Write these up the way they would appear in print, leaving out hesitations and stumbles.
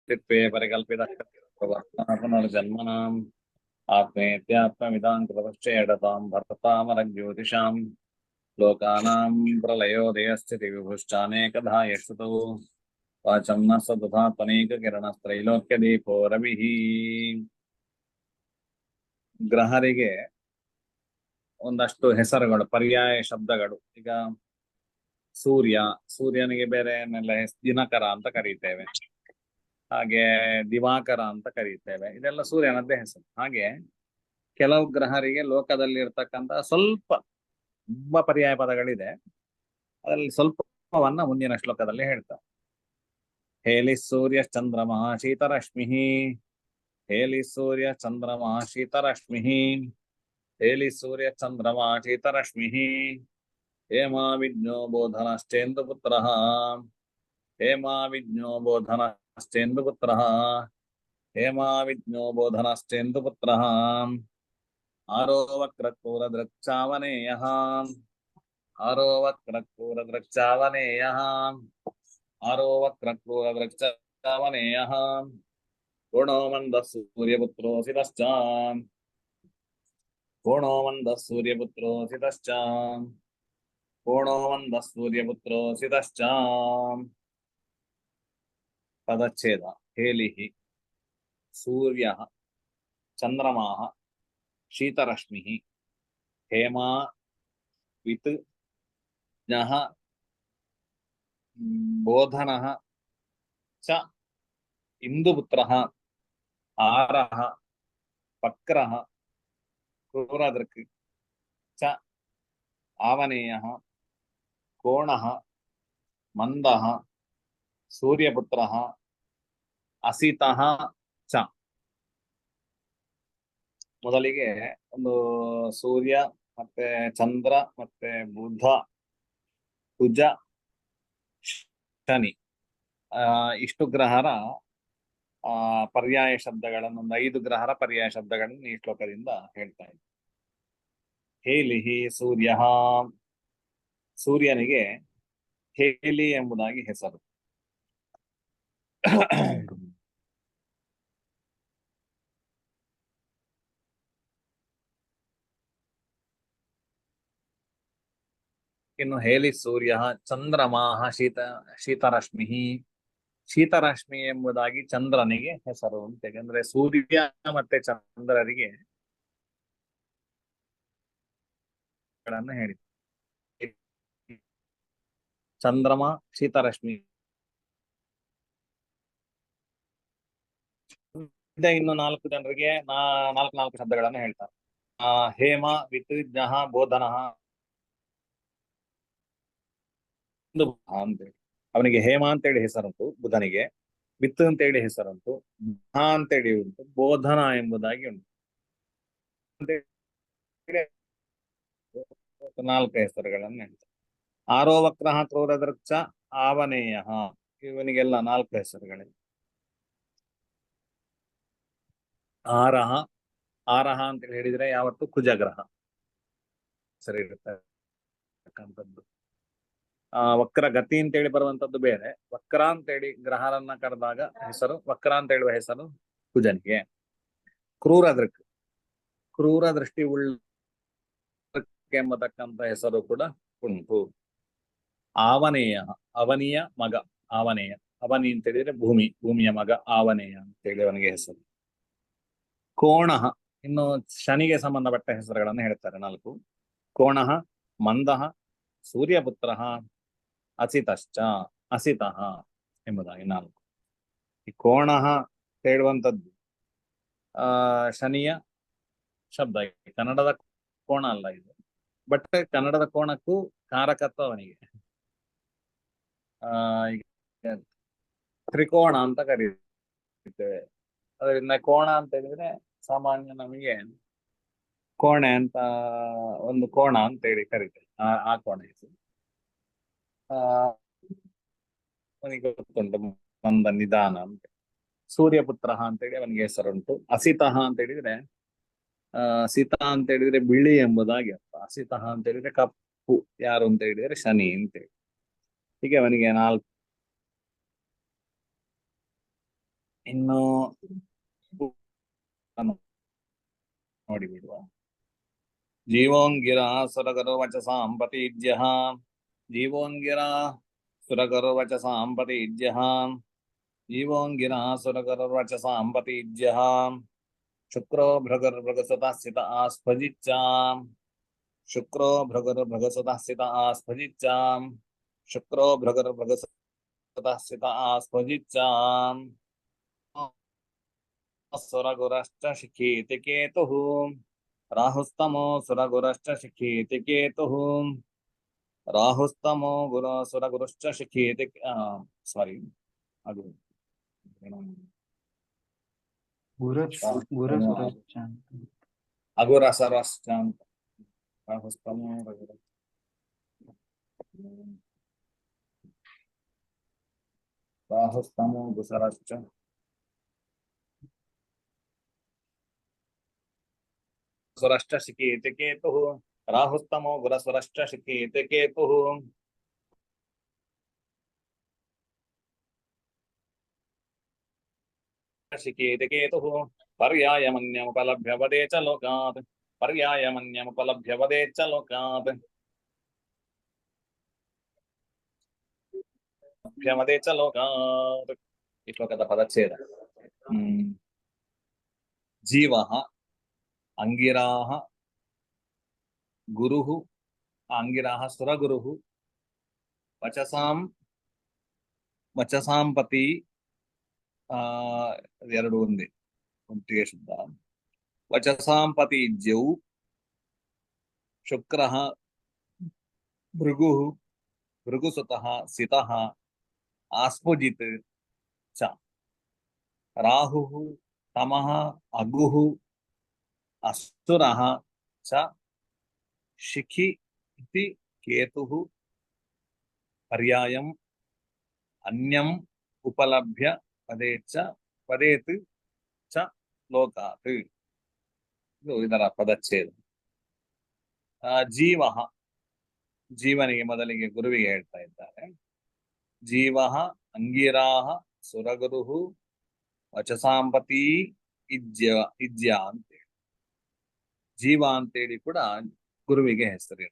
तित्वे परिकल्पितः पुनर्जन्मनाम् आत्मेत्यात्मविदां कृतश्चेदतां भर्तामरज्योतिषां लोकानां प्रलयोदयस्थितिविभुश्चानेकधा यक्षुतौ वाचं न सततात्मनेककिरणस्त्रैलोक्यदीपो रविः ಗ್ರಹರಿಗೆ ಒಂದಷ್ಟು ಹೆಸರುಗಳು ಪರ್ಯಾಯ ಶಬ್ದಗಳು. ಈಗ ಸೂರ್ಯನಿಗೆ ಬೇರೆನೆಲ್ಲ ದಿನಕರ ಅಂತ ಕರೀತೇವೆ, ಹಾಗೆ ದಿವಾಕರ ಅಂತ ಕರೀತೇವೆ. ಇದೆಲ್ಲ ಸೂರ್ಯನದ್ದೇ ಹೆಸರು. ಹಾಗೆ ಕೆಲವು ಗ್ರಹರಿಗೆ ಲೋಕದಲ್ಲಿ ಇರ್ತಕ್ಕಂಥ ತುಂಬಾ ಪರ್ಯಾಯ ಪದಗಳಿದೆ. ಅದರಲ್ಲಿ ಸ್ವಲ್ಪವನ್ನ ಮುಂದಿನ ಶ್ಲೋಕದಲ್ಲಿ ಹೇಳ್ತಾರೆ. ಹೇಲಿ ಸೂರ್ಯ ಚಂದ್ರಮಃ ಶೀತರಶ್ಮಿ, ಹೇಲಿ ಸೂರ್ಯ ಚಂದ್ರಮಃ ಶೀತರಶ್ಮಿ, ಹೇಲಿ ಸೂರ್ಯ ಚಂದ್ರಮಃ ಶೀತರಶ್ಮಿ, ಹೇಮಾ ವಿಜ್ಞೋ ಬೋಧನಶ್ಚೇಂದುಪುತ್ರಃ, ಹೇಮಾ ವಿಜ್ಞೋ ಬೋಧನಶ್ಚೇಂದುಪುತ್ರಃ, ಹೇಮಾ ವಿಜ್ಞೋ ಬೋಧನಶ್ಚೇಂದುಪುತ್ರಃ, ಆರೋ ವಕ್ರಕ್ರೂರದೃಕ್ಚಾವನೇಯಃ, ಆರೋ ವಕ್ರಕ್ರೂರದೃಕ್ಚಾವನೇಯಃ, ಆರೋ ವಕ್ರಕ್ರೂರದೃಕ್ಚಾವನೇಯಃ, ಕೋಣೋ ಮಂದಃ ಸೂರ್ಯಪುತ್ರೋऽಸಿ ತಶ್ಚ, ಕೋಣೋ ಮಂದಃ ಸೂರ್ಯಪುತ್ರೋऽಸಿ ತಶ್ಚ, ಕೋಣೋ ಮಂದಃ ಸೂರ್ಯಪುತ್ರೋऽಸಿ ತಶ್ಚ. ಪದಚ್ಛೇದ. ಹೇಲಿಃ ಸೂರ್ಯಃ ಚಂದ್ರಮಾಃ ಶೀತರಶ್ಮಿಃ ಹೇಮಾ ವಿತ್ ಜ್ಞಃ ಬೋಧನಃ ಚ ಇಂದುಪುತ್ರಃ ಆರಃ ವಕ್ರಃ ಕ್ರೂರದೃಕ್ ಚ ಆವನೇಯಃ ಕೋಣಃ ಮಂದಃ ಸೂರ್ಯಪುತ್ರಃ ಅಸಿತಃ ಚ. ಮೊದಲಿಗೆ ಒಂದು ಸೂರ್ಯ ಮತ್ತೆ ಚಂದ್ರ ಮತ್ತೆ ಬುಧ ಕುಜ ಶನಿ ಇಷ್ಟು ಗ್ರಹರ ಪರ್ಯಾಯ ಶಬ್ದಗಳನ್ನು, ಒಂದು 5 ಗ್ರಹರ ಪರ್ಯಾಯ ಶಬ್ದಗಳನ್ನು ಈ ಶ್ಲೋಕದಿಂದ ಹೇಳ್ತಾ ಇದ್ದೆ. ಹೇಲಿಹಿ ಸೂರ್ಯ, ಸೂರ್ಯನಿಗೆ ಹೇಲಿ ಎಂಬುದಾಗಿ ಹೆಸರು. ಇನ್ನು ಹೇಲಿ ಸೂರ್ಯ ಚಂದ್ರಮಾಹ ಶೀತರಶ್ಮಿ, ಶೀತರಶ್ಮಿ ಎಂಬುದಾಗಿ ಚಂದ್ರನಿಗೆ ಹೆಸರು ಅಂತ. ಯಾಕಂದ್ರೆ ಸೂರ್ಯ ಮತ್ತೆ ಚಂದ್ರರಿಗೆ ಹೇಳಿ ಚಂದ್ರಮ ಶೀತರಶ್ಮಿ. ಇನ್ನು 4 ಜನರಿಗೆ ನಾಲ್ಕು ಶಬ್ದಗಳನ್ನು ಹೇಳ್ತಾರೆ. ಹೇಮ ವಿತ್ ಜ್ಞಃ ಬೋಧನಃ ಅಂತೇಳಿ ಅವನಿಗೆ ಹೇಮ ಅಂತೇಳಿ ಹೆಸರುಂಟು ಬುಧನಿಗೆ, ವಿತ್ ಅಂತೇಳಿ ಹೆಸರುಂಟು, ಅಂತೇಳಿ ಉಂಟು, ಬೋಧನ ಎಂಬುದಾಗಿ ಉಂಟು. 4 ಹೆಸರುಗಳನ್ನು ಹೇಳ್ತಾರೆ. ಆರೋ ವಕ್ರಃ ಕ್ರೂರದೃಕ್ಚ ಆವನೇಯ, ಇವನಿಗೆಲ್ಲ 4 ಹೆಸರುಗಳಿವೆ. ಆರಹ, ಆರಹ ಅಂತ ಹೇಳಿದ್ರೆ ಯಾವತ್ತು ಕುಜಗ್ರಹ ಸರಿ ಇರ್ತಕ್ಕಂಥದ್ದು. ವಕ್ರ ಗತಿ ಅಂತೇಳಿ ಬರುವಂತದ್ದು ಬೇರೆ. ವಕ್ರ ಅಂತೇಳಿ ಗ್ರಹರನ್ನ ಕರೆದಾಗ ಹೆಸರು ವಕ್ರ ಅಂತ ಹೇಳುವ ಹೆಸರು ಕುಜನಿಗೆ. ಕ್ರೂರದೃಕ್, ಕ್ರೂರ ದೃಷ್ಟಿ ಉಳ್ಳ ಎಂಬತಕ್ಕಂಥ ಹೆಸರು ಕೂಡ ಉಂಟು. ಆವನೇಯ, ಅವನಿಯ ಮಗ ಆವನೇಯ. ಅವನಿ ಅಂತ ಹೇಳಿದ್ರೆ ಭೂಮಿಯ ಮಗ ಆವನೇಯ ಅಂತೇಳಿ ಅವನಿಗೆ ಹೆಸರು. ಕೋಣಃ, ಇನ್ನು ಶನಿಗೆ ಸಂಬಂಧಪಟ್ಟ ಹೆಸರುಗಳನ್ನು ಹೇಳ್ತಾರೆ 4. ಕೋಣಃ ಮಂದಃ ಸೂರ್ಯಪುತ್ರ ಅಸಿತಶ್ಚ, ಅಸಿತಃ ಎಂಬುದಾಗಿ 4. ಈ ಕೋಣಃ ಹೇಳುವಂಥದ್ದು ಶನಿಯ ಶಬ್ದ. ಕನ್ನಡದ ಕೋಣ ಅಲ್ಲ ಇದು, ಬಟ್ ಕನ್ನಡದ ಕೋಣಕ್ಕೂ ಕಾರಕತ್ವ ಅವನಿಗೆ. ತ್ರಿಕೋಣ ಅಂತ ಕರೀತೇವೆ. ಅದರಿಂದ ಕೋಣ ಅಂತ ಹೇಳಿದ್ರೆ ಸಾಮಾನ್ಯ ನಮಗೆ ಕೋಣೆ ಅಂತ ಒಂದು ಕೋಣ ಅಂತ ಹೇಳಿ ಕರೀತೇವೆ. ಆ ಕೋಣ ಇದು ಅವನಿಗೆ ಗೊತ್ತುಂಟು, ಮಂದ ನಿಧಾನ ಅಂತ. ಸೂರ್ಯಪುತ್ರ ಅಂತೇಳಿ ಅವನಿಗೆ ಹೆಸರುಂಟು. ಅಸಿತಃ ಅಂತ ಹೇಳಿದ್ರೆ ಸೀತಾ ಅಂತ ಹೇಳಿದ್ರೆ ಬಿಳಿ ಎಂಬುದಾಗಿ ಅರ್ಥ. ಅಸಿತಃ ಅಂತ ಹೇಳಿದ್ರೆ ಕಪ್ಪು. ಯಾರು ಅಂತ ಹೇಳಿದ್ರೆ ಶನಿ ಅಂತೇಳಿ. ಹೀಗೆ ಅವನಿಗೆ 4 ಇನ್ನು ನೋಡಿ ಬಿಡುವ. ಜೀವೋಂಗಿರ ಸುರಗರು ವಚಸಾಂ ಪತಿಜ್ಯಃ. ಜೀವೋಂಗಿರ ಸುರಗರು ವಚಸಾಂ ಪತಿಜ್ಯಃ. ಜೀವೋಂಗಿರ ಸುರಗರು ವಚಸಾಂ ಪತಿಜ್ಯಃ. ಶುಕ್ರೋ ಭೃಗರ್ ಭೃಗಸುತಃ ಸ್ಥಿತ ಆಸ್ಫಜಿಚ್ಚಾಂ. ಶುಕ್ರೋ ಭೃಗರ್ ಭೃಗಸುತಃ ಸ್ಥಿತ ಆಸ್ಫಜಿಚ್ಚಾಂ. ಶುಕ್ರೋ ಭೃಗರ್ ಭೃಗಸುತಃ ಸ್ಥಿತ ಆಸ್ಫಜಿಚ್ಚಾಂ. ಸುರಗುರಶ್ಚ ಶಿಖೀತಿ ಕೇತುಃ. ರಾಹುಸ್ತಮೋ ಸುರಗುರಶ್ಚ ಶಿಖೀತಿ ಕೇತುಃ. ರಾಹುಸ್ತಮೋ ಸುರಗುರುಶ್ಚ ಶಿಖೀತಿ ಸಾರಿ ಅದು ಏನು? ಅಗುರಸರಶ್ಚ ಅಂತ. ರಾಹುಸ್ತಮೋ ರಾಹುಸ್ತಮೋ ಗುಸರಶ್ಚ ಸುರಶ್ಚ ಶಿಖೀತಿ ಕೇತುಃ. ರಾಹುಸ್ತಮೋ ಗುರಸುರಶ್ಚ ಶಿಖೀತಿ ಕೇತುಃ. ಶಿಖೀತಿ ಕೇತುಃ. ಪರ್ಯಾಯಮನ್ಯಮುಪಲಭ್ಯ ವದೇ ಚ ಲೋಕಾತ್. ಪರ್ಯಾಯಮನ್ಯಮುಪಲಭ್ಯ ವದೇ ಚ ಲೋಕಾತ್. ವದೇ ಚ ಲೋಕಾತ್. ಈ ಶ್ಲೋಕದ ಪದಚ್ಛೇದ. ಜೀವಃ ಅಂಗಿರಾಹ ಗುರುಃ. ಅಂಗಿರಾಹ ಸುರಗುರುಃ. ವಚಸಾಂ ಪತಿ. ಎರಡು ಒಂದೇ, ಒಂಟಿಗೆ ಶುದ್ಧ. ವಚಸಾಂ ಪತಿ ಜ್ಯೌ. ಶುಕ್ರಃ ಭೃಗುಃ ಭೃಗುಸುತಃ ಸಿತಃ ಆಸ್ಫುಜಿತ್ ಚ. ರಾಹುಃ ತಮಃ ಅಗುಃ ಅಸುರಃ ಚ. ಶಿಖಿ ಇತಿ ಕೇತುಃ. ಪರ್ಯಾಯಂ ಅನ್ಯಂ ಉಪಲಭ್ಯ ವದೇತ್ ಚ ಲೋಕಾತ್. ಇದು ಇದರ ಪದಚ್ಛೇದ. ಜೀವಃ ಜೀವನಿಗೆ ಮೊದಲಿಗೆ ಗುರುವಿಗೆ ಹೇಳ್ತಾ ಇದ್ದಾರೆ. ಜೀವಃ ಅಂಗಿರಾಹ ಸುರಗುರುಃ ವಚಸಾಂಪತಿ ಇಜ್ಯ ಅಂತೇಳಿ. ಜೀವ ಅಂತೇಳಿ ಕೂಡ ಗುರುವಿಗೆ ಹೆಸರು.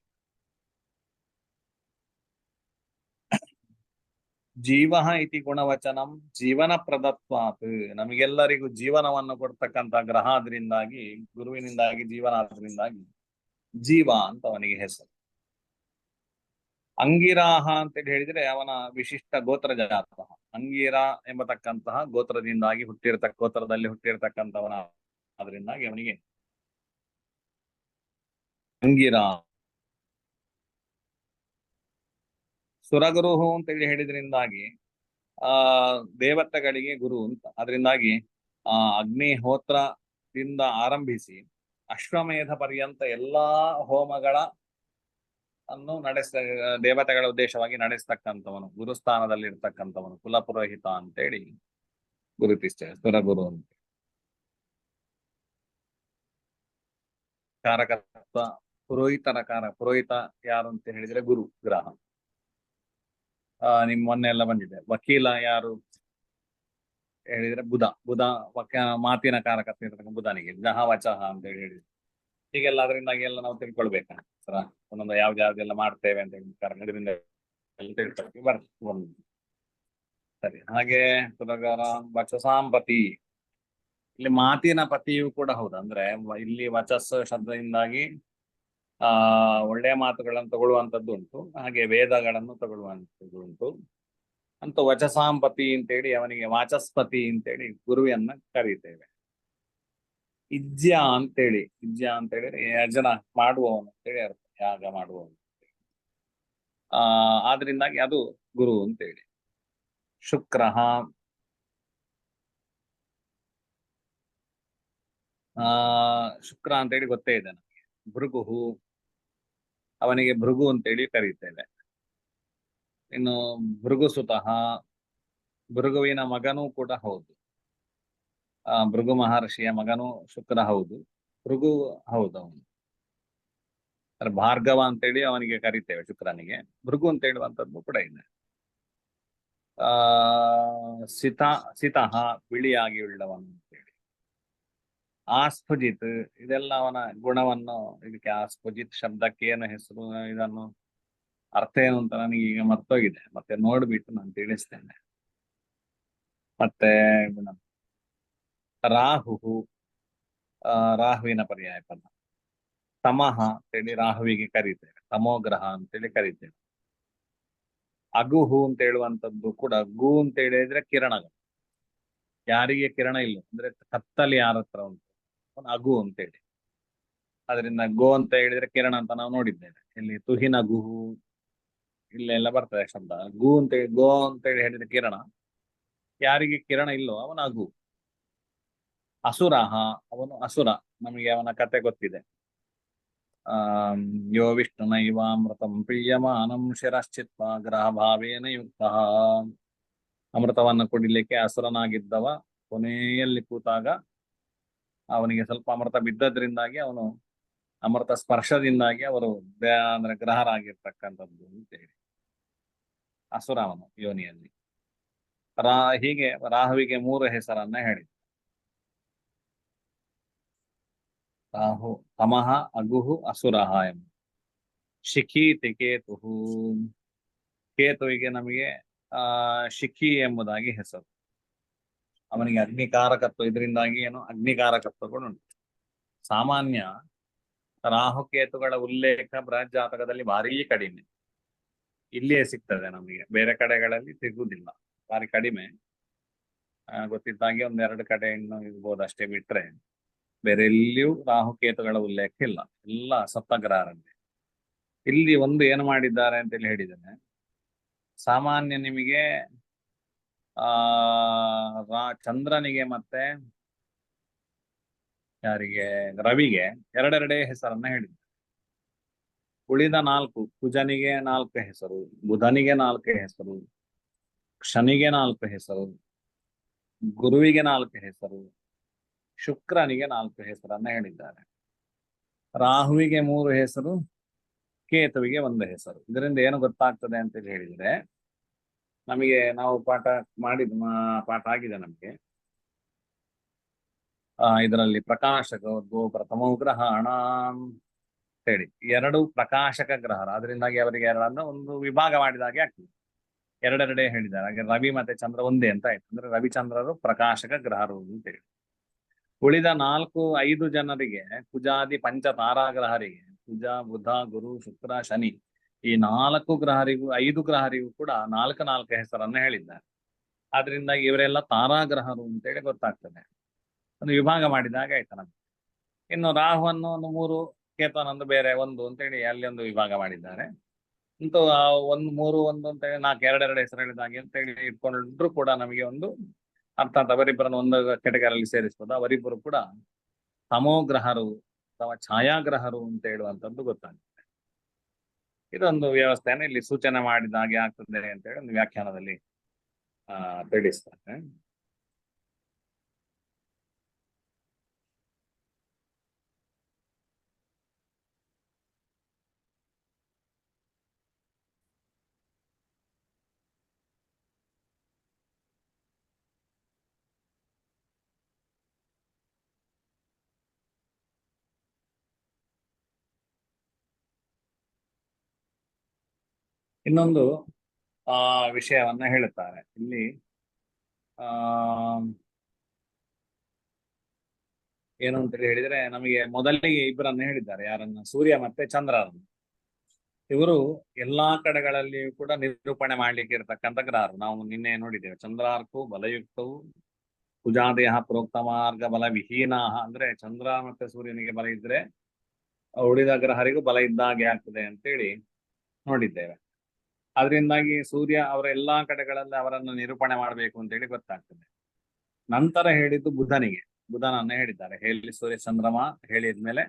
ಜೀವ ಇತಿ ಗುಣವಚನಂ ಜೀವನ ಪ್ರದತ್ವಾತ್. ನಮಗೆಲ್ಲರಿಗೂ ಜೀವನವನ್ನು ಕೊಡ್ತಕ್ಕಂಥ ಗ್ರಹ ಆದ್ರಿಂದಾಗಿ, ಗುರುವಿನಿಂದಾಗಿ ಜೀವನ ಆದ್ರಿಂದಾಗಿ ಜೀವ ಅಂತ ಅವನಿಗೆ ಹೆಸರು. ಅಂಗಿರಾಹ ಅಂತೇಳಿ ಹೇಳಿದ್ರೆ ಅವನ ವಿಶಿಷ್ಟ ಗೋತ್ರ ಜಾತ. ಅಂಗಿರ ಎಂಬತಕ್ಕಂತಹ ಗೋತ್ರದಿಂದಾಗಿ ಗೋತ್ರದಲ್ಲಿ ಹುಟ್ಟಿರ್ತಕ್ಕಂಥವನ ಆದ್ರಿಂದಾಗಿ ಅವನಿಗೆ ಅಂಗಿರ. ಸುರಗುರು ಅಂತೇಳಿ ಹೇಳಿದ್ರಿಂದಾಗಿ ದೇವತೆಗಳಿಗೆ ಗುರು ಅಂತ. ಅದರಿಂದಾಗಿ ಅಗ್ನಿಹೋತ್ರದಿಂದ ಆರಂಭಿಸಿ ಅಶ್ವಮೇಧ ಪರ್ಯಂತ ಎಲ್ಲಾ ಹೋಮಗಳ ಅನ್ನು ದೇವತೆಗಳ ಉದ್ದೇಶವಾಗಿ ನಡೆಸ್ತಕ್ಕಂಥವನು, ಗುರುಸ್ಥಾನದಲ್ಲಿ ಇರ್ತಕ್ಕಂಥವನು, ಕುಲಪುರೋಹಿತ ಅಂತೇಳಿ ಗುರುತಿಸ್ತೇವೆ ಸುರಗುರು ಅಂತ. ಕಾರಕತ್ವ ಪುರೋಹಿತ ಯಾರು ಅಂತ ಹೇಳಿದ್ರೆ ಗುರು ಗ್ರಹ. ನಿಮ್ ಮೊನ್ನೆ ಎಲ್ಲ ಬಂದಿದೆ. ವಕೀಲ ಯಾರು ಹೇಳಿದ್ರೆ ಬುಧ ಮಾತಿನ ಕಾರಕತ್ವ ಇರ್ತಕ್ಕಂಥ ಬುಧನಿಗೆ ಜಹ ವಚಹ ಅಂತ ಹೇಳಿದ್ರೆ ಹೀಗೆಲ್ಲ. ಅದರಿಂದಾಗಿ ಎಲ್ಲ ನಾವು ತಿಳ್ಕೊಳ್ಬೇಕ ಸರ. ಒಂದೊಂದು ಯಾವ್ದೆಲ್ಲ ಮಾಡ್ತೇವೆ ಅಂತ ಹೇಳಿ ತಿಳ್ಕೊಳ್ತೀವಿ ಸರಿ. ಹಾಗೆ ಸುರಗರ ವಚಸಾಂಪತಿ, ಇಲ್ಲಿ ಮಾತಿನ ಪತಿಯು ಕೂಡ ಹೌದು. ಅಂದ್ರೆ ಇಲ್ಲಿ ವಚಸ್ ಶಬ್ದದಿಂದಾಗಿ ಒಳ್ಳೆಯ ಮಾತುಗಳನ್ನು ತಗೊಳ್ಳುವಂಥದ್ದು ಉಂಟು, ಹಾಗೆ ವೇದಗಳನ್ನು ತಗೊಳ್ಳುವಂಥದ್ದು ಉಂಟು. ಅಂತ ವಚಸಾಂಪತಿ ಅಂತೇಳಿ ಅವನಿಗೆ ವಾಚಸ್ಪತಿ ಅಂತೇಳಿ ಗುರುವನ್ನ ಕರೀತೇವೆ. ಇಜ್ಯ ಅಂತೇಳಿ ಯಜನ ಮಾಡುವವನು ಅಂತೇಳಿ ಅರ್ಥ, ಯಾಗ ಮಾಡುವವನು. ಆದ್ರಿಂದಾಗಿ ಅದು ಗುರು ಅಂತೇಳಿ. ಶುಕ್ರ ಶುಕ್ರ ಅಂತೇಳಿ ಗೊತ್ತೇ ಇದೆ ನಮಗೆ. ಭೃಗು ಅವನಿಗೆ ಭೃಗು ಅಂತೇಳಿ ಕರೀತೇವೆ. ಇನ್ನು ಭೃಗುಸುತಃ ಭೃಗುವಿನ ಮಗನೂ ಕೂಡ ಹೌದು. ಭೃಗು ಮಹರ್ಷಿಯ ಮಗನು ಶುಕ್ರ ಹೌದು, ಭೃಗು ಹೌದು ಅವನು. ಭಾರ್ಗವ ಅಂತೇಳಿ ಅವನಿಗೆ ಕರಿತೇವೆ ಶುಕ್ರನಿಗೆ. ಭೃಗು ಅಂತ ಹೇಳುವಂಥದ್ದು ಕೂಡ ಇದೆ. ಆ ಸಿತ ಸಿತಃ ಬಿಳಿಯಾಗಿ ಉಳ್ಳವನು ಅಂತೇಳಿ. ಆಸ್ಫುಜಿತ್ ಇದೆಲ್ಲ ಅವನ ಗುಣವನ್ನು, ಇದಕ್ಕೆ ಆಸ್ಫುಜಿತ್ ಶಬ್ದಕ್ಕೆ ಏನು ಹೆಸರು, ಇದನ್ನು ಅರ್ಥ ಏನು ಅಂತ ನನಗೆ ಈಗ ಮರ್ತೋಗಿದೆ, ಮತ್ತೆ ನೋಡ್ಬಿಟ್ಟು ನಾನು ತಿಳಿಸ್ತೇನೆ. ಮತ್ತೆ ರಾಹು, ರಾಹುವಿನ ಪರ್ಯಾಯ ಪದ. ತಮಃ ಅಂತೇಳಿ ರಾಹುವಿಗೆ ಕರೀತೇವೆ, ತಮೋಗ್ರಹ ಅಂತೇಳಿ ಕರೀತೇವೆ. ಅಗುಹು ಅಂತ ಹೇಳುವಂಥದ್ದು ಕೂಡ, ಗು ಅಂತ ಹೇಳಿದ್ರೆ ಕಿರಣಗಳು, ಯಾರಿಗೆ ಕಿರಣ ಇಲ್ಲ ಅಂದ್ರೆ ಕತ್ತಲಿ ಯಾರ ಹತ್ರ ಉಂಟು ಅವನು ಅಗು ಅಂತೇಳಿ. ಅದರಿಂದ ಗೋ ಅಂತ ಹೇಳಿದ್ರೆ ಕಿರಣ ಅಂತ ನಾವು ನೋಡಿದ್ದೇವೆ. ಇಲ್ಲಿ ತುಹಿನ ಗುಹು ಇಲ್ಲೆಲ್ಲ ಬರ್ತದೆ ಶಬ್ದ. ಗು ಅಂತೇಳಿ ಗೋ ಅಂತೇಳಿ ಹೇಳಿದ್ರೆ ಕಿರಣ, ಯಾರಿಗೆ ಕಿರಣ ಇಲ್ಲೋ ಅವನ ಅಗು. ಅಸುರಹ, ಅವನು ಅಸುರ, ನಮಗೆ ಅವನ ಕತೆ ಗೊತ್ತಿದೆ. ಯೋ ವಿಷ್ಣುನೈವಾಮೃತಂ ಪ್ರೀಯಮಾನಂ ಶಿರಶ್ಚಿತ್ವ ಗ್ರಹ ಭಾವೇನ ಯುಕ್ತ. ಅಮೃತವನ್ನು ಕುಡಿಲಿಕ್ಕೆ ಅಸುರನಾಗಿದ್ದವ ಕೊನೆಯಲ್ಲಿ ಕೂತಾಗ ಅವನಿಗೆ ಸ್ವಲ್ಪ ಅಮೃತ ಬಿದ್ದದ್ರಿಂದಾಗಿ ಅವನು ಅಮೃತ ಸ್ಪರ್ಶದಿಂದಾಗಿ ಅವರು ಅಂದ್ರೆ ಗ್ರಹರಾಗಿರ್ತಕ್ಕಂಥದ್ದು ಅಂತೇಳಿ ಅಸುರ ಅವನು ಯೋನಿಯಲ್ಲಿ. ಹೀಗೆ ರಾಹುವಿಗೆ 3 ಹೆಸರನ್ನ ಹೇಳಿದ. ರಾಹು ತಮಃ ಅಗುಹು ಅಸುರಹ ಎಂಬ. ಶಿಖೀತಿ ಕೇತುಹು, ಕೇತುವಿಗೆ ನಮಗೆ ಶಿಖಿ ಎಂಬುದಾಗಿ ಹೆಸರು. ಅವನಿಗೆ ಅಗ್ನಿಕಾರಕತ್ವ, ಇದರಿಂದಾಗಿ ಏನು ಅಗ್ನಿಕಾರಕತ್ವಗಳು ಉಂಟು. ಸಾಮಾನ್ಯ ರಾಹುಕೇತುಗಳ ಉಲ್ಲೇಖ ಬೃಹತ್ ಜಾತಕದಲ್ಲಿ ಭಾರಿ ಕಡಿಮೆ, ಇಲ್ಲಿಯೇ ಸಿಗ್ತದೆ ನಮಗೆ, ಬೇರೆ ಕಡೆಗಳಲ್ಲಿ ಸಿಗುವುದಿಲ್ಲ, ಭಾರಿ ಕಡಿಮೆ. ಗೊತ್ತಿದ್ದಾಗೆ 1-2 ಕಡೆ ಇನ್ನು ಇರ್ಬೋದು ಅಷ್ಟೇ, ಬಿಟ್ರೆ ಬೇರೆ ಎಲ್ಲಿಯೂ ರಾಹುಕೇತುಗಳ ಉಲ್ಲೇಖ ಇಲ್ಲ, ಎಲ್ಲ ಸಪ್ತಗ್ರಹರಲ್ಲಿ. ಇಲ್ಲಿ ಒಂದು ಏನು ಮಾಡಿದ್ದಾರೆ ಅಂತೇಳಿ ಹೇಳಿದ್ದೇನೆ. ಸಾಮಾನ್ಯ ನಿಮಗೆ ಚಂದ್ರನಿಗೆ ಮತ್ತೆ ಯಾರಿಗೆ ರವಿಗೆ ಎರಡೆರಡೇ ಹೆಸರನ್ನ ಹೇಳಿದ್ದಾರೆ. ಉಳಿದ 4 ಕುಜನಿಗೆ 4 ಹೆಸರು, ಬುಧನಿಗೆ 4 ಹೆಸರು, ಶನಿಗೆ 4 ಹೆಸರು, ಗುರುವಿಗೆ 4 ಹೆಸರು, ಶುಕ್ರನಿಗೆ 4 ಹೆಸರನ್ನ ಹೇಳಿದ್ದಾರೆ. ರಾಹುವಿಗೆ 3 ಹೆಸರು, ಕೇತುವಿಗೆ 1 ಹೆಸರು. ಇದರಿಂದ ಏನು ಗೊತ್ತಾಗ್ತದೆ ಅಂತ ಹೇಳಿದ್ರೆ, ನಮಗೆ ನಾವು ಪಾಠ ಆಗಿದೆ ನಮಗೆ. ಇದರಲ್ಲಿ ಪ್ರಕಾಶಕ ಪ್ರಥಮ ಗ್ರಹಣ ಹೇಳಿ 2 ಪ್ರಕಾಶಕ ಗ್ರಹ, ಅದರಿಂದಾಗಿ ಅವರಿಗೆ ಎರಡನ್ನ ಒಂದು ವಿಭಾಗ ಮಾಡಿದಾಗೆ ಆಗ್ತದೆ. ಎರಡೆರಡೇ ಹೇಳಿದ್ದಾರೆ. ಹಾಗೆ ರವಿ ಮತ್ತೆ ಚಂದ್ರ ಒಂದೇ ಅಂತ ಆಯ್ತು, ಅಂದ್ರೆ ರವಿಚಂದ್ರರು ಪ್ರಕಾಶಕ ಗ್ರಹರು ಅಂತೇಳಿ. ಉಳಿದ 4-5 ಜನರಿಗೆ, ಕುಜಾದಿ ಪಂಚ ತಾರಾಗ್ರಹರಿಗೆ, ಕುಜ ಬುಧ ಗುರು ಶುಕ್ರ ಶನಿ, ಈ 4 ಗ್ರಹರಿಗೂ 5 ಗ್ರಹರಿಗೂ ಕೂಡ 4 ಹೆಸರನ್ನ ಹೇಳಿದ್ದಾರೆ. ಆದ್ರಿಂದ ಇವರೆಲ್ಲ ತಾರಾಗ್ರಹರು ಅಂತೇಳಿ ಗೊತ್ತಾಗ್ತದೆ, ಒಂದು ವಿಭಾಗ ಮಾಡಿದಾಗ ಆಯ್ತು ನಮ್ಗೆ. ಇನ್ನು ರಾಹುವನ್ನು ಒಂದು 3, ಕೇತುವನೊಂದು ಬೇರೆ 1 ಅಂತೇಳಿ ಅಲ್ಲಿ ಒಂದು ವಿಭಾಗ ಮಾಡಿದ್ದಾರೆ. ಅಂತೂ 1 3 1 ಅಂತೇಳಿ 4 ಎರಡೆರಡು ಹೆಸರು ಹೇಳಿದಾಗೆ ಅಂತೇಳಿ ಇಟ್ಕೊಂಡ್ರು ಕೂಡ ನಮಗೆ ಒಂದು ಅರ್ಥಾತ್ ಅವರಿಬ್ಬರನ್ನು ಒಂದು ಕೆಟಗರಿಯಲ್ಲಿ ಸೇರಿಸ್ಬೋದು. ಅವರಿಬ್ಬರು ಕೂಡ ತಮೋಗ್ರಹರು ಅಥವಾ ಛಾಯಾಗ್ರಹರು ಅಂತ ಹೇಳುವಂಥದ್ದು ಗೊತ್ತಾಗ್ತದೆ. ಇದೊಂದು ವ್ಯವಸ್ಥೆಯನ್ನು ಇಲ್ಲಿ ಸೂಚನೆ ಮಾಡಿದ ಹಾಗೆ ಆಗ್ತದೆ ಅಂತೇಳಿ ಒಂದು ವ್ಯಾಖ್ಯಾನದಲ್ಲಿ ತಿಳಿಸ್ತಾರೆ. ಇನ್ನೊಂದು ವಿಷಯವನ್ನ ಹೇಳುತ್ತಾರೆ ಇಲ್ಲಿ. ಆ ಏನು ಅಂತ ಹೇಳಿದ್ರೆ, ನಮಗೆ ಮೊದಲಿಗೆ ಇಬ್ಬರನ್ನ ಹೇಳಿದ್ದಾರೆ, ಯಾರನ್ನ? ಸೂರ್ಯ ಮತ್ತೆ ಚಂದ್ರರನ್ನು. ಇವರು ಎಲ್ಲಾ ಕಡೆಗಳಲ್ಲಿಯೂ ಕೂಡ ನಿರೂಪಣೆ ಮಾಡ್ಲಿಕ್ಕೆ ಇರತಕ್ಕಂಥ ಗ್ರಹರು. ನಾವು ನಿನ್ನೆ ನೋಡಿದ್ದೇವೆ, ಚಂದ್ರಾರ್ಕು ಬಲಯುಕ್ತವು ಕುಜಾದೇಹ ಪ್ರೋಕ್ತ ಮಾರ್ಗ ಬಲ ವಿಹೀನ, ಅಂದ್ರೆ ಚಂದ್ರ ಮತ್ತೆ ಸೂರ್ಯನಿಗೆ ಬಲ ಇದ್ರೆ ಉಳಿದ ಗ್ರಹರಿಗೂ ಬಲ ಇದ್ದಾಗೆ ಆಗ್ತದೆ ಅಂತೇಳಿ ನೋಡಿದ್ದೇವೆ. ಅದರಿಂದಾಗಿ ಸೂರ್ಯ ಅವರ ಎಲ್ಲಾ ಕಡೆಗಳಲ್ಲಿ ಅವರನ್ನು ನಿರೂಪಣೆ ಮಾಡಬೇಕು ಅಂತೇಳಿ ಗೊತ್ತಾಗ್ತದೆ. ನಂತರ ಹೇಳಿದ್ದು ಬುಧನಿಗೆ, ಬುಧನನ್ನ ಹೇಳಿದ್ದಾರೆ. ಹೇಳಿ ಸೂರ್ಯ ಚಂದ್ರಮ ಹೇಳಿದ್ಮೇಲೆ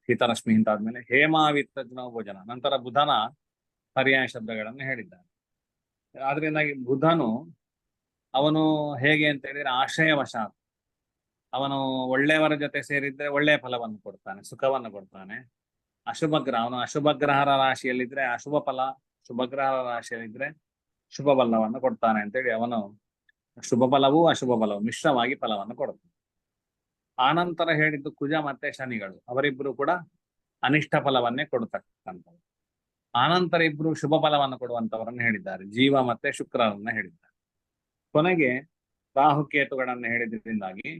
ಹಿತರಶ್ಮಿ ಇಂತಾದ್ಮೇಲೆ ಹೇಮಾವಿತ್ತ ಭೋಜನ, ನಂತರ ಬುಧನ ಪರ್ಯಾಯ ಶಬ್ದಗಳನ್ನು ಹೇಳಿದ್ದಾರೆ. ಆದ್ರಿಂದಾಗಿ ಬುಧನು ಅವನು ಹೇಗೆ ಅಂತ ಹೇಳಿದ್ರೆ ಆಶ್ರಯವಶ, ಅವನು ಒಳ್ಳೆಯವರ ಜೊತೆ ಸೇರಿದ್ರೆ ಒಳ್ಳೆಯ ಫಲವನ್ನು ಕೊಡ್ತಾನೆ, ಸುಖವನ್ನು ಕೊಡ್ತಾನೆ. ಅಶುಭ ಗ್ರಹ, ಅವನು ಅಶುಭ ಗ್ರಹರ ರಾಶಿಯಲ್ಲಿದ್ರೆ ಅಶುಭ ಫಲ, ಶುಭಗ್ರಹರ ರಾಶಿಯಲ್ಲಿದ್ರೆ ಶುಭ ಫಲವನ್ನು ಕೊಡ್ತಾನೆ ಅಂತೇಳಿ ಅವನು ಶುಭ ಫಲವೂ ಅಶುಭ ಫಲವೂ ಮಿಶ್ರವಾಗಿ ಫಲವನ್ನು ಕೊಡ್ತಾನೆ. ಆನಂತರ ಹೇಳಿದ್ದು ಕುಜ ಮತ್ತೆ ಶನಿಗಳು, ಅವರಿಬ್ಬರು ಕೂಡ ಅನಿಷ್ಟ ಫಲವನ್ನೇ ಕೊಡ್ತಕ್ಕಂಥವ್ರು. ಆನಂತರ ಇಬ್ರು ಶುಭ ಫಲವನ್ನು ಕೊಡುವಂತವರನ್ನು ಹೇಳಿದ್ದಾರೆ, ಜೀವ ಮತ್ತೆ ಶುಕ್ರರನ್ನ ಹೇಳಿದ್ದಾರೆ. ಕೊನೆಗೆ ರಾಹುಕೇತುಗಳನ್ನ ಹೇಳಿದ್ರಿಂದಾಗಿ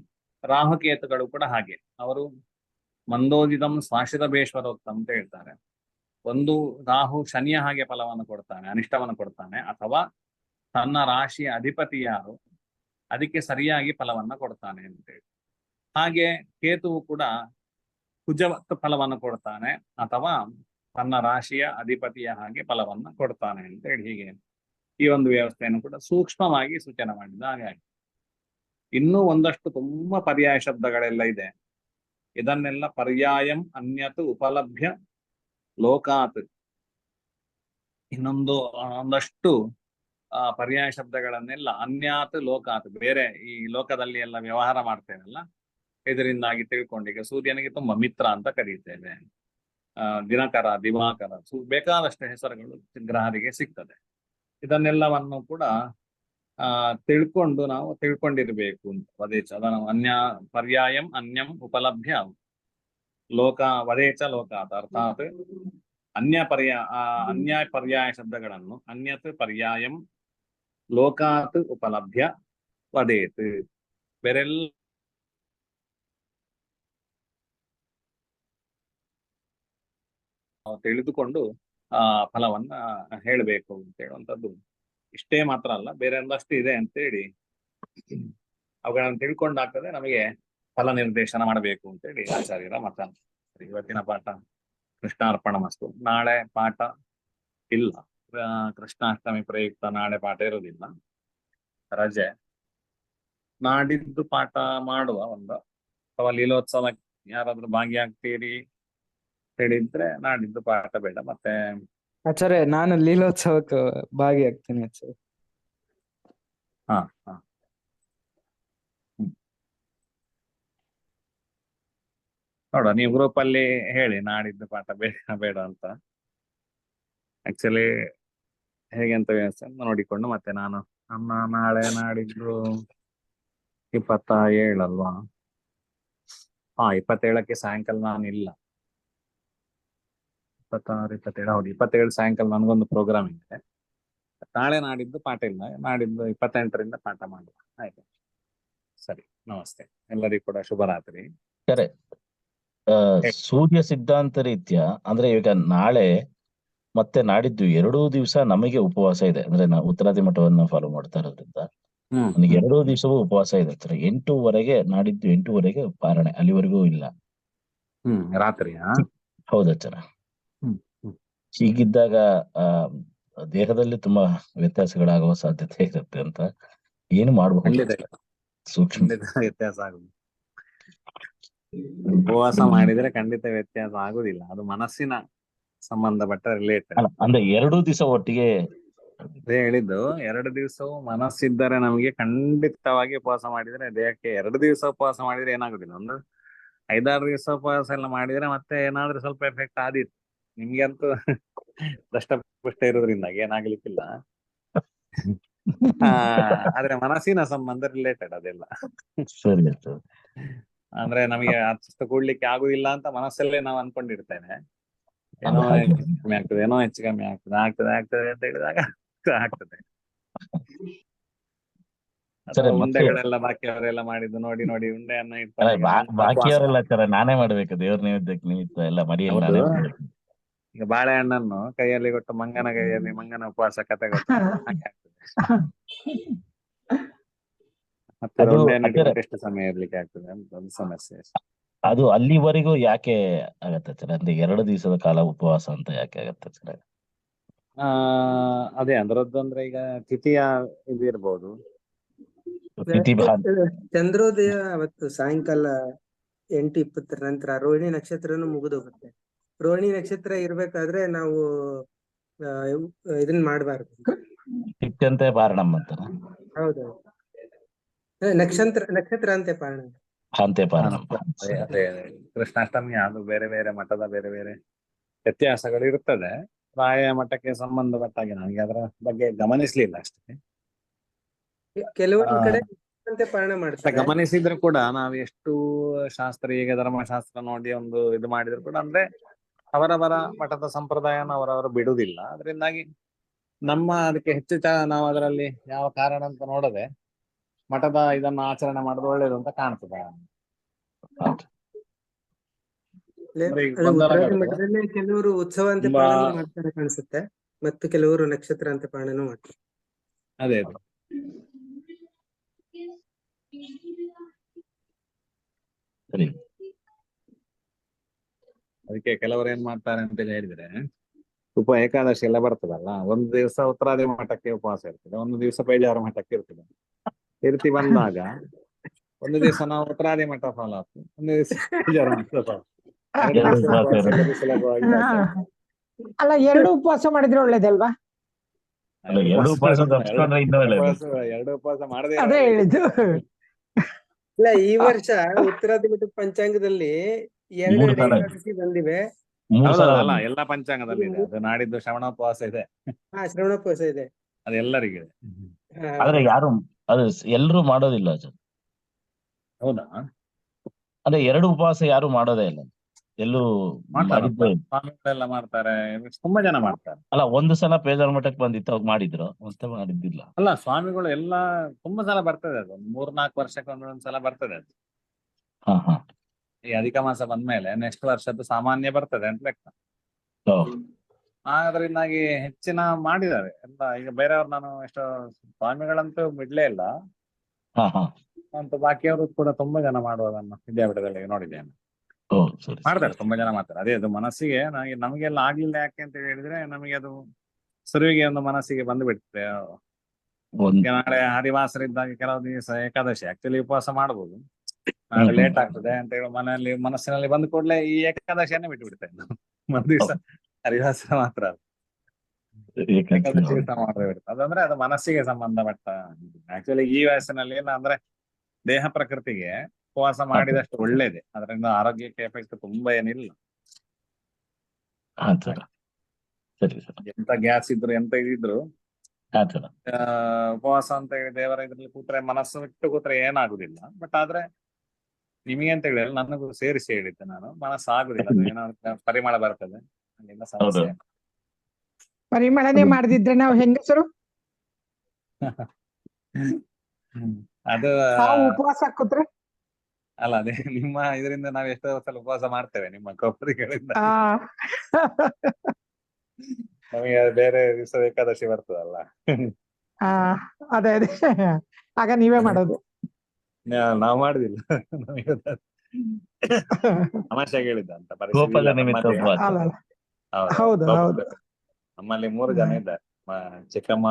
ರಾಹುಕೇತುಗಳು ಕೂಡ ಹಾಗೆ, ಅವರು ಮಂದೋದಿತಂ ಶಾಶ್ವತ ಬೇಶ್ವರೋಕ್ತ ಅಂತ ಹೇಳ್ತಾರೆ. ಒಂದು ರಾಹು ಶನಿಯ ಹಾಗೆ ಫಲವನ್ನು ಕೊಡ್ತಾನೆ, ಅನಿಷ್ಟವನ್ನು ಕೊಡ್ತಾನೆ, ಅಥವಾ ತನ್ನ ರಾಶಿಯ ಅಧಿಪತಿ ಯಾರು ಅದಕ್ಕೆ ಸರಿಯಾಗಿ ಫಲವನ್ನ ಕೊಡ್ತಾನೆ ಅಂತೇಳಿ. ಹಾಗೆ ಕೇತುವು ಕೂಡ ಕುಜವತ್ತ ಫಲವನ್ನು ಕೊಡ್ತಾನೆ ಅಥವಾ ತನ್ನ ರಾಶಿಯ ಅಧಿಪತಿಯ ಹಾಗೆ ಫಲವನ್ನ ಕೊಡ್ತಾನೆ ಅಂತೇಳಿ. ಹೀಗೆ ಈ ಒಂದು ವ್ಯವಸ್ಥೆಯನ್ನು ಕೂಡ ಸೂಕ್ಷ್ಮವಾಗಿ ಸೂಚನೆ ಮಾಡಿದ ಹಾಗೆ. ಇನ್ನೂ ಒಂದಷ್ಟು ತುಂಬಾ ಪರ್ಯಾಯ ಶಬ್ದಗಳೆಲ್ಲ ಇದೆ. ಇದನ್ನೆಲ್ಲ ಪರ್ಯಾಯಂ ಅನ್ಯತ್ ಉಪಲಭ್ಯ ಲೋಕಾತ್, ಒಂದಷ್ಟು ಪರ್ಯಾಯ ಶಬ್ದಗಳನ್ನೆಲ್ಲ ಅನ್ಯಾತ್ ಲೋಕಾತ್, ಬೇರೆ ಈ ಲೋಕದಲ್ಲಿ ಎಲ್ಲ ವ್ಯವಹಾರ ಮಾಡ್ತೇವಲ್ಲ, ಇದರಿಂದಾಗಿ ತಿಳ್ಕೊಂಡು ಈಗ ಸೂರ್ಯನಿಗೆ ತುಂಬಾ ಮಿತ್ರ ಅಂತ ಕರೀತೇವೆ, ದಿನಕರ, ದಿವಾಕರ, ಬೇಕಾದಷ್ಟು ಹೆಸರುಗಳು ಗ್ರಹರಿಗೆ ಸಿಗ್ತದೆ. ಇದನ್ನೆಲ್ಲವನ್ನು ಕೂಡ ನಾವು ತಿಳ್ಕೊಂಡಿರ್ಬೇಕು ಅಂತ. ವದೇಚ ಅದನ್ನು ಪರ್ಯಾಯಂ ಅನ್ಯಂ ಉಪಲಭ್ಯ ಲೋಕ ವದೇಚ ಲೋಕಾತ್, ಅರ್ಥಾತ್ ಅನ್ಯ ಪರ್ಯಾಯ ಶಬ್ದಗಳನ್ನು ಅನ್ಯತ್ ಪರ್ಯಾಯಂ ಲೋಕಾತ್ ಉಪಲಭ್ಯ ವದೇತ್, ಬೇರೆಲ್ಲ ತಿಳಿದುಕೊಂಡು ಫಲವನ್ನ ಹೇಳಬೇಕು ಅಂತ ಹೇಳುವಂಥದ್ದು. ಇಷ್ಟೇ ಮಾತ್ರ ಅಲ್ಲ, ಬೇರೆ ಒಂದಷ್ಟು ಇದೆ ಅಂತೇಳಿ ಅವುಗಳನ್ನು ತಿಳ್ಕೊಂಡಾಗ್ತದೆ ನಮಗೆ ಫಲ ನಿರ್ದೇಶನ ಮಾಡಬೇಕು ಅಂತೇಳಿ ಆಚಾರ್ಯರ ಮತ. ಇವತ್ತಿನ ಪಾಠ ಕೃಷ್ಣಾರ್ಪಣ ಮಸ್ತು. ನಾಳೆ ಪಾಠ ಇಲ್ಲ, ಕೃಷ್ಣಾಷ್ಟಮಿ ಪ್ರಯುಕ್ತ ನಾಳೆ ಪಾಠ ಇರೋದಿಲ್ಲ, ರಜೆ. ನಾಡಿದ್ದು ಪಾಠ ಮಾಡುವ ಒಂದು, ಅಥವಾ ಲೀಲೋತ್ಸವ ಯಾರಾದ್ರೂ ಭಾಗಿಯಾಗ್ತೀರಿ ಹೇಳಿದ್ರೆ ನಾಡಿದ್ದು ಪಾಠ ಬೇಡ. ಮತ್ತೆ ಆಚಾರ್ಯ ನಾನು ಲೀಲೋತ್ಸವಕ್ಕೆ ಭಾಗಿಯಾಗ್ತೀನಿ ಆಚಾರ್ಯ. ಹಾ ಹಾ ನೋಡುವ, ನೀವು ಗ್ರೂಪ್ ಅಲ್ಲಿ ಹೇಳಿ ನಾಡಿದ್ದು ಪಾಠ ಬೇಡ ಅಂತ. ಆಕ್ಚುಲಿ ಹೇಗೆ ಅಂತ ವ್ಯವಸ್ಥೆ ನೋಡಿಕೊಂಡು ಮತ್ತೆ ನಾನು ನಾಳೆ ನಾಡಿದ್ದು 27 ಅಲ್ವಾ? 27ಕ್ಕೆ ಸಾಯಂಕಾಲ ನಾನು ಇಲ್ಲ. 26, 27, ಹೌದು 27 ಸಾಯಂಕಾಲ ನನಗೊಂದು ಪ್ರೋಗ್ರಾಮ್ ಇದೆ. ನಾಳೆ ನಾಡಿದ್ದು ಪಾಠ ಇಲ್ಲ, ನಾಡಿದ್ದು 28ರಿಂದ ಪಾಠ ಮಾಡುವ. ಆಯ್ತು, ಸರಿ, ನಮಸ್ತೆ ಎಲ್ಲರಿಗೂ ಕೂಡ ಶುಭರಾತ್ರಿ. ಸರಿ. ಸೂರ್ಯ ಸಿದ್ಧಾಂತ ರೀತ್ಯ ಅಂದ್ರೆ ಈಗ ನಾಳೆ ಮತ್ತೆ ನಾಡಿದ್ದು 2 ದಿವಸ ನಮಗೆ ಉಪವಾಸ ಇದೆ. ಅಂದ್ರೆ ನಾವು ಉತ್ತರಾದಿ ಮಠವನ್ನ ಫಾಲೋ ಮಾಡ್ತಾ ಇರೋದ್ರಿಂದ ನನಗೆ 2 ದಿವಸವೂ ಉಪವಾಸ ಇದೆ. 8ವರೆಗೆ, ನಾಡಿದ್ದು 8ವರೆಗೆ ಪಾರಣೆ, ಅಲ್ಲಿವರೆಗೂ ಇಲ್ಲ. ರಾತ್ರಿ? ಹೌದಚ್ಚರ. ಹೀಗಿದ್ದಾಗ ದೇಹದಲ್ಲಿ ತುಂಬಾ ವ್ಯತ್ಯಾಸಗಳಾಗುವ ಸಾಧ್ಯತೆ ಇರುತ್ತೆ ಅಂತ ಏನು ಮಾಡಬಹುದು? ಸೂಕ್ಷ್ಮ ವ್ಯತ್ಯಾಸ ಆಗುದು. ಉಪವಾಸ ಮಾಡಿದ್ರೆ ಖಂಡಿತ ವ್ಯತ್ಯಾಸ ಆಗುದಿಲ್ಲ, ಅದು ಮನಸ್ಸಿನ ಸಂಬಂಧಪಟ್ಟ ರಿಲೇಟೆಡ್. ಅಂದ್ರೆ 2 ದಿವಸ ಒಟ್ಟಿಗೆ ಹೇಳಿದ್ದು. 2 ದಿವಸವು ಮನಸ್ಸಿದ್ದರೆ ನಮಗೆ ಖಂಡಿತವಾಗಿ ಉಪವಾಸ ಮಾಡಿದ್ರೆ ದೇಹಕ್ಕೆ, 2 ದಿವಸ ಉಪವಾಸ ಮಾಡಿದ್ರೆ ಏನಾಗುದಿಲ್ಲ. ಒಂದು 5-6 ದಿವಸ ಉಪವಾಸ ಎಲ್ಲ ಮಾಡಿದ್ರೆ ಮತ್ತೆ ಏನಾದ್ರೂ ಸ್ವಲ್ಪ ಎಫೆಕ್ಟ್ ಆದಿತ್ತು. ನಿಮ್ಗೆ ಅಂತೂ ದಷ್ಟಪುಷ್ಟ ಇರೋದ್ರಿಂದಾಗಿ ಏನಾಗ್ಲಿಕ್ಕಿಲ್ಲ. ಆದ್ರೆ ಮನಸ್ಸಿನ ಸಂಬಂಧ ರಿಲೇಟೆಡ್ ಅದೆಲ್ಲ. ಸರಿ. ಅಂದ್ರೆ ನಮಗೆ ಅಷ್ಟು ಕೂಡ್ಲಿಕ್ಕೆ ಆಗುದಿಲ್ಲ ಅಂತ ಮನಸ್ಸಲ್ಲೇ ನಾವು ಅನ್ಕೊಂಡಿರ್ತೇನೆ. ಏನೋ ಕಮ್ಮಿ ಆಗ್ತದೆ, ಏನೋ ಹೆಚ್ಚು ಕಮ್ಮಿ ಆಗ್ತದೆ ಅಂತ ಹೇಳಿದಾಗ ಆಗ್ತದೆ. ಉಂಡೆಗಳೆಲ್ಲ ಬಾಕಿಯವರೆಲ್ಲ ಮಾಡಿದ್ದು ನೋಡಿ ನೋಡಿ ಉಂಡೆಯನ್ನ ಬಾಕಿಯವರೆಲ್ಲ ನಾನೇ ಮಾಡ್ಬೇಕು, ದೇವ್ರ ನೈವೇದ್ಯಕ್ಕೆ ನಿಮಿತ್ತ ಎಲ್ಲ ಮಡಿಯಲ್ಲಿ ನಾನೇ ಮಾಡ್ಬೇಕು. ಈಗ ಬಾಳೆಹಣ್ಣನ್ನು ಕೈಯಲ್ಲಿ ಕೊಟ್ಟು ಮಂಗನ ಕೈಯಲ್ಲಿ ಮಂಗನ ಉಪವಾಸ ಕತೆ ಗೊತ್ತ ಹಾಗೆ ಆಗ್ತದೆ. ಮತ್ತೆ ಉಂಡೆಯನ್ನು ಎಷ್ಟು ಸಮಯ ಇರ್ಲಿಕ್ಕೆ ಆಗ್ತದೆ ಅಂತ ಒಂದು ಸಮಸ್ಯೆ. ಅದು ಅಲ್ಲಿವರೆಗೂ ಯಾಕೆ ಆಗತ್ತೆ ಸರ್? ಅಂದ್ರೆ 2 ದಿವಸದ ಕಾಲ ಉಪವಾಸ ಅಂತ ಯಾಕೆ ಆಗತ್ತೆ ಸರ್? ಅದೇ ಅದರದ್ದು ಅಂದ್ರೆ ಈಗ ತಿಥಿಯ ಇದು ಇರ್ಬೋದು. ಚಂದ್ರೋದಯ ಅವತ್ತು ಸಾಯಂಕಾಲ 8:20 ನಂತರ ರೋಹಿಣಿ ನಕ್ಷತ್ರನು ಮುಗಿದೋಗುತ್ತೆ. ರೋಹಿಣಿ ನಕ್ಷತ್ರ ಇರ್ಬೇಕಾದ್ರೆ ನಾವು ಇದನ್ನ ಮಾಡಬಾರ್ದು. ತಿಥ್ಯಂತೆ ಪಾರಣಂ ಅಂತಾರ. ಹೌದೌದು, ನಕ್ಷತ್ರ ಅಂತೆ ಪಾರಣ. ಅದೇ ಕೃಷ್ಣಾಷ್ಟಮಿ ಅದು ಬೇರೆ ಬೇರೆ ಮಠದ ಬೇರೆ ಬೇರೆ ವ್ಯತ್ಯಾಸಗಳು ಇರ್ತದೆ. ಪ್ರಾಯ ಮಟ್ಟಕ್ಕೆ ಸಂಬಂಧಪಟ್ಟ ಹಾಗೆ ನನಗೆ ಅದರ ಬಗ್ಗೆ ಗಮನಿಸ್ಲಿಲ್ಲ ಅಷ್ಟೇ. ಕೆಲವೊಂದ್ ಆ, ಕಡೆ ಅಂತೆ ಪಾಲನೆ ಮತ್ತೆ ಮಾಡ್ತಾರೆ. ಗಮನಿಸಿದ್ರೆ ಕೂಡ ನಾವು ಎಷ್ಟು ಶಾಸ್ತ್ರೀಯ ಧರ್ಮಶಾಸ್ತ್ರ ನೋಡಿ ಒಂದು ಇದು ಮಾಡಿದ್ರು ಕೂಡ ಅಂದ್ರೆ ಅವರವರ ಮಠದ ಸಂಪ್ರದಾಯನ ಅವರವರು ಬಿಡುವುದಿಲ್ಲ. ಅದರಿಂದಾಗಿ ನಮ್ಮ ಅದಕ್ಕೆ ಹೆಚ್ಚು ನಾವು ಅದರಲ್ಲಿ ಯಾವ ಕಾರಣ ಅಂತ ನೋಡದೆ ಮಠದ ಇದನ್ನ ಆಚರಣೆ ಮಾಡೋದು ಒಳ್ಳೇದು ಅಂತ ಕಾಣ್ತದೆ. ಅಂದ್ರೆ ಈಗ ಅದು ಉತ್ತರಾದಿ ಗೊಂದಲಗಳು ಮಠದಲ್ಲಿ ಕೆಲವರು ಉತ್ಸವ ಅಂತೆ ತುಂಬಾ ಪಾಲನೆ ಮಾಡ್ತಾರೆ ಕಾಣಿಸುತ್ತೆ, ಮತ್ತು ಕೆಲವರು ನಕ್ಷತ್ರ ಅಂತೆ ಪಾಲನೆ ಮಾಡ್ತಾರೆ. ಅದೇ ಸರಿ. ಅದಕ್ಕೆ ಕೆಲವರು ಏನ್ ಮಾಡ್ತಾರೆ ಅಂತ ಹೇಳಿದ್ರೆ ಏಕಾದಶಿ ಎಲ್ಲ ಬರ್ತದಲ್ಲ, ಒಂದು ದಿವಸ ಉತ್ತರಾದಿ ಮಠಕ್ಕೆ ಉಪವಾಸ ಇರ್ತದೆ, ಒಂದು ದಿವಸ ಬೇಜಾರು ಮಠಕ್ಕೆ ಇರ್ತದೆ. ಇರ್ತಿ ಬಂದಾಗ ಒಂದು ದಿವಸ ನಾವು ಉತ್ತರಾದಿ ಮಠ ಫಾಲೋ ಆಗ್ತದೆ, ಒಂದು ದಿವಸ ಬೇಜಾರು ಮಠ follow ಆಗ್ತದೆ. ಎರಡು ಎರಡು ದಿವಸ ಉಪವಾಸ ಉಪವಾಸ ಇರೋದು. ಸುಲಭವಾಗಿ ಹಾ. ಅಲ್ಲ, ಎರಡು ಉಪವಾಸ ಮಾಡಿದ್ರೆ ಒಳ್ಳೇದಲ್ವಾ? ಅಲ್ಲ, ಎರಡು ಉಪವಾಸ ತಪ್ಪಿಸ್ಕೊಂಡ್ರೆ ಇನ್ನೂ ಒಳ್ಳೇದು. ಎರಡು ಉಪವಾಸ ಮಾಡದೇ ಅದೇ ಹೇಳಿದ್ದು. ಇಲ್ಲ, ಈ ವರ್ಷ ಉತ್ತರಾದಿ ಮಠದ ಪಂಚಾಂಗದಲ್ಲಿ ಎರಡು ಮೂರು ತರ ಏಕಾದಶಿ ಬಂದಿವೆ. 3 ಸಲ ಅಲ್ಲ, ಎಲ್ಲ ಪಂಚಾಂಗದಲ್ಲಿ ಇದೆ. ಅದು ನಾಡಿದ್ದು ಶ್ರವಣೋಪವಾಸ ಇದೆ, ಶ್ರವಣೋಪವಾಸ ಇದೆ. ಅದು ಎಲ್ಲರಿಗಿದೆ. ಹಾ, ಆದ್ರೆ ಯಾರು ಅದು ಎಲ್ರು ಮಾಡೋದಿಲ್ಲ ಸರ್. ಹೌದಾ? ಅಂದ್ರೆ 2 ಉಪವಾಸ ಯಾರು ಮಾಡೋದೇ ಇಲ್ಲ, ಎಲ್ಲೂ ಮಾಡಿದ್ದೇ ಇಲ್ಲ. ಸ್ವಾಮಿಗಳೆಲ್ಲ ಮಾಡ್ತಾರೆ, ತುಂಬಾ ಜನ ಮಾಡ್ತಾರೆ. ಅಲ್ಲ, ಒಂದು ಸಲ ಪೇಜಾರ್ ಮಠಕ್ಕೆ ಬಂದಿತ್ತು, ಅವಾಗ ಮಾಡಿದ್ರು, ಮತ್ತೆ ಮಾಡಿದ್ದಿಲ್ಲ. ಅಲ್ಲ, ಸ್ವಾಮಿಗಳು ಎಲ್ಲ ತುಂಬಾ ಸಲ ಬರ್ತದೆ, ಅದು 3-4 ವರ್ಷಕ್ಕೆ ಒಂದೊಂದ್ಸಲ ಬರ್ತದೆ ಅದು. ಹಾ ಹಾ. ಈ ಅಧಿಕ ಮಾಸ ಬಂದ್ಮೇಲೆ ನೆಕ್ಸ್ಟ್ ವರ್ಷದ್ದು ಸಾಮಾನ್ಯ ಬರ್ತದೆ ಅಂತ ಲೆಕ್ಕ. ಹೌದು. ಅದರಿಂದಾಗಿ ಹೆಚ್ಚಿನ ಮಾಡಿದ್ದಾರೆ ಎಲ್ಲ. ಈಗ ಬೇರೆಯವ್ರು ನಾನು ಎಷ್ಟೋ ಸ್ವಾಮಿಗಳಂತೂ ಬಿಡ್ಲೇ ಇಲ್ಲ, ಹಾ ಹಾ. ಅಂತ ಬಾಕಿಯವರು ಕೂಡ ತುಂಬಾ ಜನ ಮಾಡುವುದನ್ನು ವಿದ್ಯಾಪೀಠದಲ್ಲಿ ನೋಡಿದ್ದೇನೆ. ಓ, ಸರಿ ಮಾಡ್ತಾರೆ, ತುಂಬಾ ಜನ ಮಾಡ್ತಾರೆ. ಅದೇ ಅದು ಮನಸ್ಸಿಗೆ ನಮಗೆಲ್ಲ ಆಗ್ಲಿಲ್ಲ ಯಾಕೆ ಅಂತ ಹೇಳಿದ್ರೆ ನಮಗೆ ಅದು ಸುರುವಿಗೆ ಒಂದು ಮನಸ್ಸಿಗೆ ಬಂದು ಬಿಡ್ತದೆ. ಒಂದ್ ನಾಳೆ ಹರಿವಾಸರಿದ್ದಾಗ ಕೆಲವು ದಿವಸ ಏಕಾದಶಿ ಆಕ್ಚುಲಿ ಉಪವಾಸ ಮಾಡ್ಬೋದು, ನಾಳೆ ಲೇಟ್ ಆಗ್ತದೆ ಅಂತ ಹೇಳಿ ಮನಸ್ಸಿನಲ್ಲಿ ಬಂದ ಕೂಡಲೇ ಈ ಏಕಾದಶಿಯನ್ನೇ ಬಿಟ್ಟು ಬಿಡ್ತೇನೆ ನಾವು. ಒಂದ್ ದಿವಸ ಹರಿವಾಸ ಮಾತ್ರ ಅಲ್ಲ, ಏಕಾದಶಿ ದಿವಸ ಮಾತ್ರ ಬಿಡ್ತದೆ. ಅದಂದ್ರೆ ಅದು ಮನಸ್ಸಿಗೆ ಸಂಬಂಧಪಟ್ಟ. ಆಕ್ಚುಲಿ ಈ ವಯಸ್ಸಿನಲ್ಲಿ ಏನಂದ್ರೆ ದೇಹ ಪ್ರಕೃತಿಗೆ ಉಪವಾಸ ಮಾಡಿದಷ್ಟು ಒಳ್ಳೇದೆ, ಅದರಿಂದ ಆರೋಗ್ಯಕ್ಕೆ ಎಫೆಕ್ಟ್ ತುಂಬಾ ಏನಿಲ್ಲ. ಹಾ ಸರ್, ಸರಿ ಸರ್. ಎಂತ ಗ್ಯಾಸ್ ಇದ್ರು ಎಂತ ಇದಿದ್ರು ಹಾ ಸರ್. ಉಪವಾಸ ಅಂತ ಹೇಳಿ ದೇವರ ಇದ್ರಲ್ಲಿ ಕೂತ್ರೆ, ಮನಸ್ಸು ಬಿಟ್ಟು ಕೂತ್ರೆ ಏನಾಗುದಿಲ್ಲ. ಬಟ್ ಆದ್ರೆ ನಿಮಗೆ ಅಂತ ಹೇಳಿ ನನಗೂ ಸೇರಿಸಿ ಹೇಳಿದ್ದೆ ನಾನು, ಮನಸ್ಸು ಆಗುದಿಲ್ಲ, ಅದು ಏನಾದ್ರು ಪರಿಮಳ ಬರ್ತದೆ, ಅಲ್ಲೆಲ್ಲ ಸಮಸ್ಯೆ. ಪರಿಮಳನೆ ಮಾಡದಿದ್ರೆ ನಾವು ಹೆಂಗಸರು ಅದು ನಾವು ಉಪವಾಸ ಕೂತ್ರೆ ಅಲ್ಲ, ಅದೇ ನಿಮ್ಮ ಇದರಿಂದ ನಾವು ಎಷ್ಟೋ ಸಲ ಉಪವಾಸ ಮಾಡ್ತೇವೆ ನಿಮ್ಮ ಕೊಬ್ಬರಿಗಳಿಂದ. ಆ ನಮಗೆ ಬೇರೆ ದಿವಸ ಏಕಾದಶಿ ಬರ್ತದಲ್ಲ. ಆ, ಅದೇ ಅದೇ, ಆಗ ನೀವೇ ಮಾಡೋದು. ನಾವು ಮಾಡುದಿಲ್ಲ, ತಮಾಷೆಗೆ ಹೇಳಿದ್ದ ಅಂತ ಪರಿಸ್ಥಿತಿ ಕೋಪದ ಇಲ್ಲ ನಿಮಿತ್ತ ನಮ್ಮಲ್ಲಿ. ಉಪವಾಸ. ಅಲ್ಲ, ಹೌದು, ಹೌದು ಹೌದು. ನಮ್ಮಲ್ಲಿ 3 ಜನ ಇದ್ದಾರೆ, ಚಿಕ್ಕಮ್ಮ,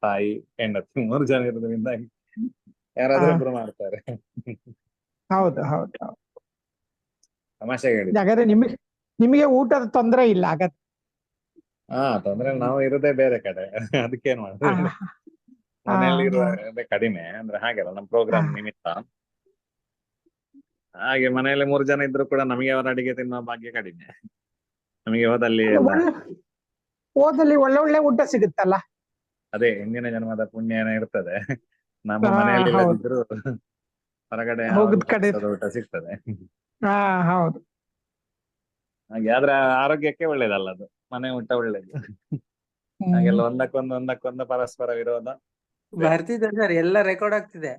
ತಾಯಿ, ಹೆಂಡತಿ, 3 ಜನ ಇರೋದ್ರಿಂದ ಯಾರಾದ್ರೂ ಒಬ್ರು ಮಾಡ್ತಾರೆ. ಹೌದು ಹೌದು ಹೌದು. ತಮಾಷೆಗೆ ಹೇಳಿದ್ದ. ಹಾಗಾದ್ರೆ ನಿಮಗೆ ಊಟದ ತೊಂದರೆ ಇಲ್ಲ ಹಾಗಾದ್ರೆ. ತೊಂದ್ರೆ ನಾವು ಇರೋದೇ ಬೇರೆ ಕಡೆ, ಅದಕ್ಕೇನ್ ಮಾಡುದು. ಮನೆಯಲ್ಲಿ ಇರುವುದೇ ಕಡಿಮೆ, ಅಂದ್ರೆ ಹಾಗೆಲ್ಲ ನಮ್ಮ ಪ್ರೋಗ್ರಾಮ್ ನಿಮಿತ್ತ. ಹಾಗೆ ಮನೆಯಲ್ಲಿ 3 ಜನ ಇದ್ರು ಕೂಡ ನಮಗೆ ಅವರ ಅಡಿಗೆ ತಿನ್ನುವ ಭಾಗ್ಯ ಕಡಿಮೆ. ನಮಗೆ ಹೋದಲ್ಲಿ ಎಲ್ಲ ಓದಲ್ಲಿ ಒಳ್ಳೆ ಒಳ್ಳೆ ಊಟ ಸಿಗುತ್ತಲ್ಲ. ಅದೇ ಹಿಂದಿನ ಜನ್ಮದ ಪುಣ್ಯ ಏನೋ ಇರ್ತದೆ, ನಮ್ಮ ಹಾ, ಮನೆಯಲ್ಲಿ ಹೌದು. ಇಲ್ಲದಿದ್ರು ಹೊರಗಡೆ ಹೋಗುದ್ ಕಡೆ ಊಟ ಸಿಗ್ತದೆ. ಹಾ ಹೌದು. ಹಾಗೆ ಆದ್ರೆ ಆರೋಗ್ಯಕ್ಕೆ ಒಳ್ಳೇದಲ್ಲ ಅದು, ಮನೆ ಊಟ ಒಳ್ಳೇದು. ಹಾಗೆಲ್ಲ ಒಂದಕ್ಕೊಂದು ಪರಸ್ಪರ ವಿರೋಧ. ಬರ್ತಿದೆ ಸರ್, ಎಲ್ಲ ರೆಕಾರ್ಡ್ ಆಗ್ತಿದೆ.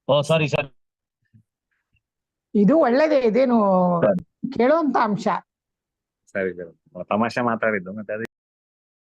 ಓ ಸಾರಿ ಸರ್. ಇದು ಒಳ್ಳೇದೇ, ಇದೇನು ಕೇಳುವಂತ ಅಂಶ. ಸರಿ ಸರಿ, ತಮಾಷೆ ಮಾತಾಡಿದ್ದು ಮತ್ತೆ.